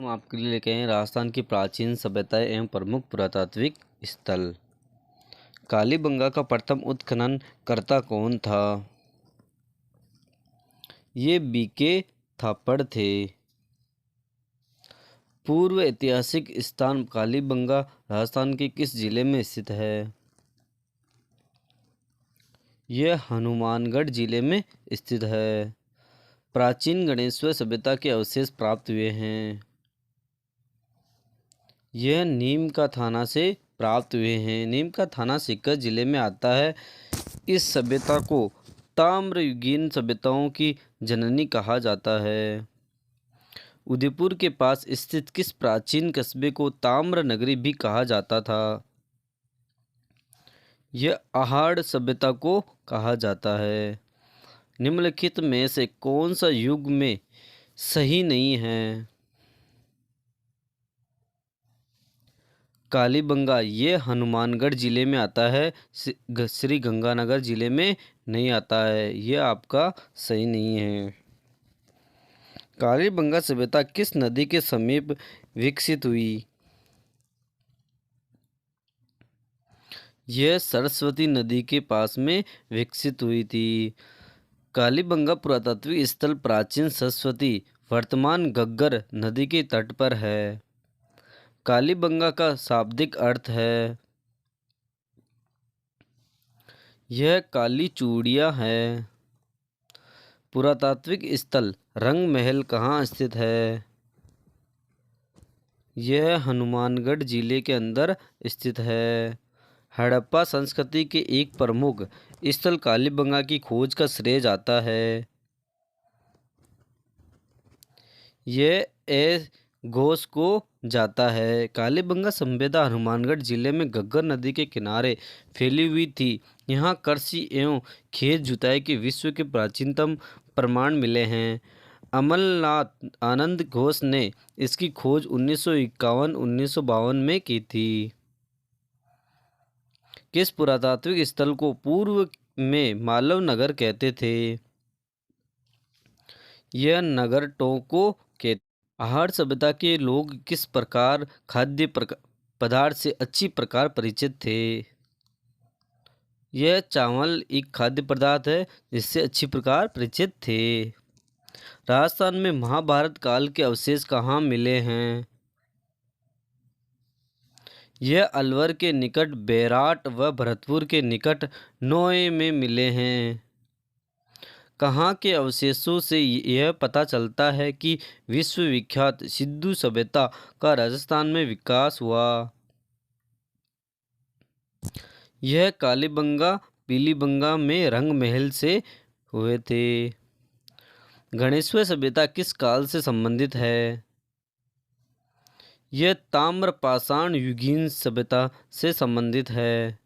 हम आपके लिए लेके आए हैं राजस्थान की प्राचीन सभ्यताएं एवं प्रमुख पुरातात्विक स्थल। कालीबंगा का प्रथम उत्खनन कर्ता कौन था? ये बीके थापड़ थे। पूर्व ऐतिहासिक स्थान कालीबंगा राजस्थान के किस जिले में स्थित है? यह हनुमानगढ़ जिले में स्थित है। प्राचीन गणेश्वर सभ्यता के अवशेष प्राप्त हुए हैं। यह नीम का थाना से प्राप्त हुए हैं। नीम का थाना सीकर जिले में आता है। इस सभ्यता को ताम्रयुगीन सभ्यताओं की जननी कहा जाता है। उदयपुर के पास स्थित किस प्राचीन कस्बे को ताम्र नगरी भी कहा जाता था? यह आहड़ सभ्यता को कहा जाता है। निम्नलिखित में से कौन सा युग में सही नहीं है? कालीबंगा ये हनुमानगढ़ जिले में आता है, श्री गंगानगर जिले में नहीं आता है। यह आपका सही नहीं है। कालीबंगा सभ्यता किस नदी के समीप विकसित हुई? यह सरस्वती नदी के पास में विकसित हुई थी। कालीबंगा पुरातात्विक स्थल प्राचीन सरस्वती वर्तमान घग्गर नदी के तट पर है। कालीबंगा का शाब्दिक अर्थ है यह काली चूड़ियाँ है। पुरातात्विक स्थल रंग महल कहाँ स्थित है? यह हनुमानगढ़ जिले के अंदर स्थित है। हड़प्पा संस्कृति के एक प्रमुख स्थल कालीबंगा की खोज का श्रेय जाता है। यह घोष को जाता है। कालीबंगा सभ्यता हनुमानगढ़ जिले में घग्गर नदी के किनारे फैली हुई थी। यहाँ कृषि एवं खेत जुताई के विश्व के प्राचीनतम प्रमाण मिले हैं। अमलनाथ आनंद घोष ने इसकी खोज 1951-1952 में की थी। किस पुरातात्विक स्थल को पूर्व में मालव नगर कहते थे? यह नगर टोंको के आहड़ सभ्यता के लोग किस प्रकार खाद्य पदार्थ से अच्छी प्रकार परिचित थे? यह चावल एक खाद्य पदार्थ है जिससे अच्छी प्रकार परिचित थे। राजस्थान में महाभारत काल के अवशेष कहाँ मिले हैं? यह अलवर के निकट बैराट व भरतपुर के निकट नोए में मिले हैं। कहाँ के अवशेषों से यह पता चलता है कि विश्वविख्यात सिंधु सभ्यता का राजस्थान में विकास हुआ? यह कालीबंगा पीलीबंगा में रंग महल से हुए थे। गणेश्वर सभ्यता किस काल से संबंधित है? यह ताम्रपाषाण युगीन सभ्यता से संबंधित है।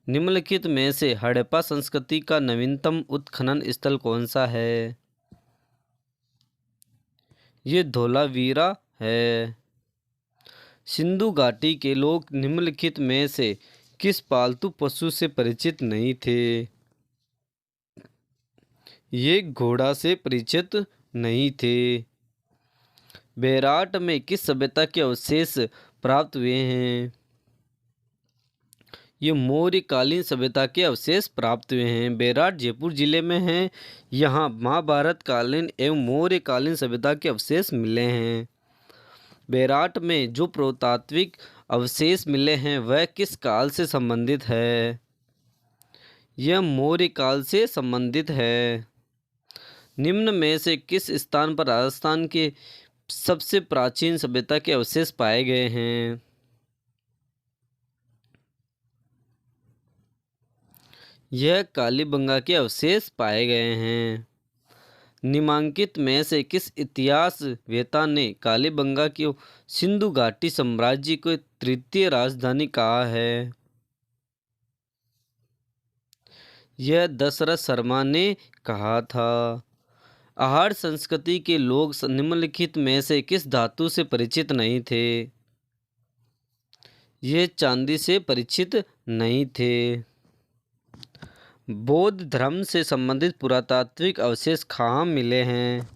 निम्नलिखित में से हड़प्पा संस्कृति का नवीनतम उत्खनन स्थल कौन सा है? ये धोलावीरा है। सिंधु घाटी के लोग निम्नलिखित में से किस पालतू पशु से परिचित नहीं थे? ये घोड़ा से परिचित नहीं थे। बैराट में किस सभ्यता के अवशेष प्राप्त हुए हैं? ये मौर्यकालीन सभ्यता के अवशेष प्राप्त हुए हैं। बैराट जयपुर जिले में है। यहाँ महाभारत कालीन एवं मौर्यकालीन सभ्यता के अवशेष मिले हैं। बैराट में जो पुरातात्विक अवशेष मिले हैं वह किस काल से संबंधित है? यह मौर्य काल से संबंधित है। निम्न में से किस स्थान पर राजस्थान के सबसे प्राचीन सभ्यता के अवशेष पाए गए हैं? यह कालीबंगा के अवशेष पाए गए हैं। निम्नांकित में से किस इतिहासवेत्ता ने कालीबंगा की सिंधु घाटी साम्राज्य को तृतीय राजधानी कहा है? यह दशरथ शर्मा ने कहा था। आहड़ संस्कृति के लोग निम्नलिखित में से किस धातु से परिचित नहीं थे? ये चांदी से परिचित नहीं थे। बौद्ध धर्म से संबंधित पुरातात्विक अवशेष कहाँ मिले हैं?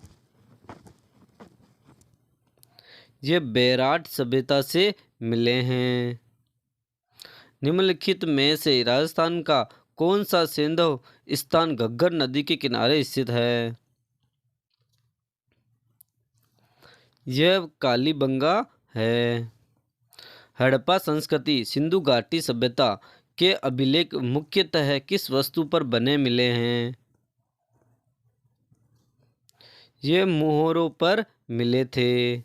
ये बेराट सभ्यता से मिले हैं। निम्नलिखित में से राजस्थान का कौन सा सिंधु स्थान घग्गर नदी के किनारे स्थित है? यह कालीबंगा है। हड़प्पा संस्कृति सिंधु घाटी सभ्यता के अभिलेख मुख्यतः किस वस्तु पर बने मिले हैं? ये मोहरों पर मिले थे।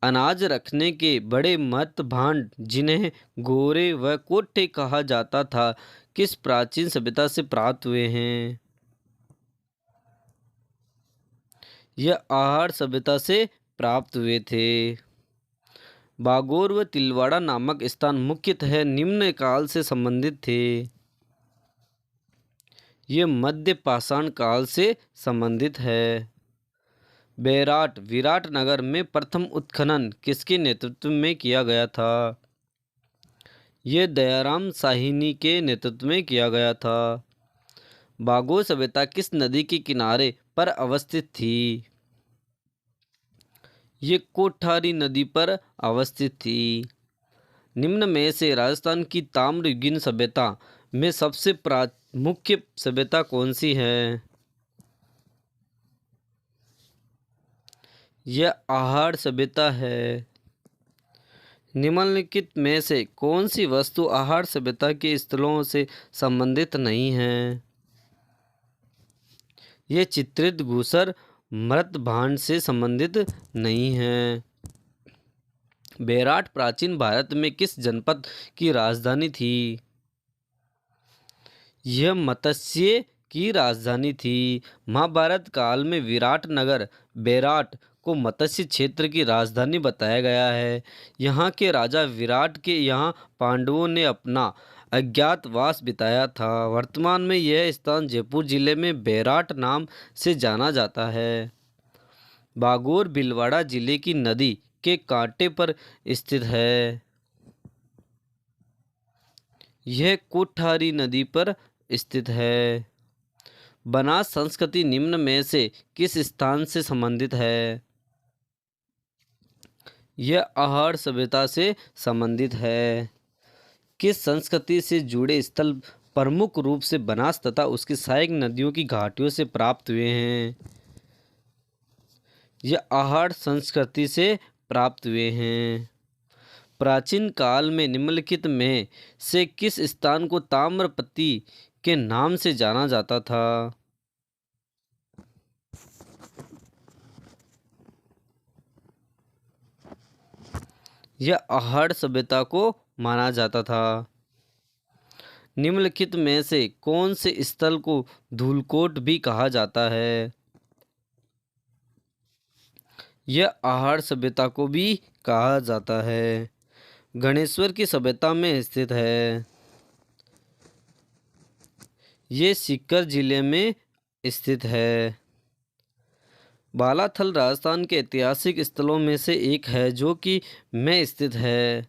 अनाज रखने के बड़े मत भांड जिन्हें गोरे व कोठे कहा जाता था किस प्राचीन सभ्यता से प्राप्त हुए हैं? यह आहड़ सभ्यता से प्राप्त हुए थे। बागोर व तिलवाड़ा नामक स्थान मुख्यतः निम्न काल से संबंधित थे। ये मध्य पाषाण काल से संबंधित है। बेराट विराटनगर में प्रथम उत्खनन किसके नेतृत्व में किया गया था? ये दयाराम साहिनी के नेतृत्व में किया गया था। बागोर सभ्यता किस नदी के किनारे पर अवस्थित थी? ये कोठारी नदी पर अवस्थित थी। निम्न में से राजस्थान की ताम्रयुगीन सभ्यता में सबसे मुख्य सभ्यता कौन सी है? यह आहड़ सभ्यता है। निम्नलिखित में से कौन सी वस्तु आहड़ सभ्यता के स्थलों से संबंधित नहीं है? यह चित्रित घूसर मृत भांड से संबंधित नहीं है। बेराट प्राचीन भारत में किस जनपद की राजधानी थी? यह मत्स्य की राजधानी थी। महाभारत काल में विराटनगर बेराट को मत्स्य क्षेत्र की राजधानी बताया गया है। यहाँ के राजा विराट के यहाँ पांडवों ने अपना अज्ञातवास बिताया था। वर्तमान में यह स्थान जयपुर जिले में बेराट नाम से जाना जाता है। बागोर भीलवाड़ा जिले की नदी के कांटे पर स्थित है। यह कोठारी नदी पर स्थित है। बनास संस्कृति निम्न में से किस स्थान से संबंधित है? यह आहड़ सभ्यता से संबंधित है। किस संस्कृति से जुड़े स्थल प्रमुख रूप से बनास तथा उसकी सहायक नदियों की घाटियों से प्राप्त हुए हैं? यह आहड़ संस्कृति से प्राप्त हुए हैं। प्राचीन काल में निम्नलिखित में से किस स्थान को ताम्रपति के नाम से जाना जाता था? यह आहड़ सभ्यता को माना जाता था। निम्नलिखित में से कौन से स्थल को धूलकोट भी कहा जाता है? यह आहड़ सभ्यता को भी कहा जाता है। गणेश्वर की सभ्यता में स्थित है। ये सीकर जिले में स्थित है। बालाथल राजस्थान के ऐतिहासिक स्थलों में से एक है जो कि में स्थित है।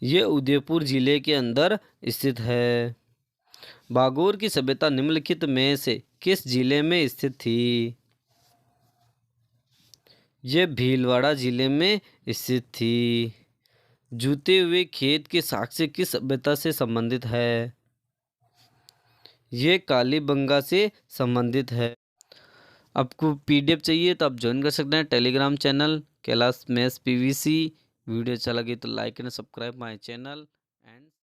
ये उदयपुर जिले के अंदर स्थित है। बागोर की सभ्यता निम्नलिखित में से किस जिले में स्थित थी? ये भीलवाड़ा जिले में स्थित थी। जूते हुए खेत के साक्ष्य किस सभ्यता से संबंधित है? ये कालीबंगा से संबंधित है। आपको पीडीएफ चाहिए तो आप ज्वाइन कर सकते हैं Telegram channel Kailash maths PVC. Video अच्छा लगे तो like and subscribe my channel and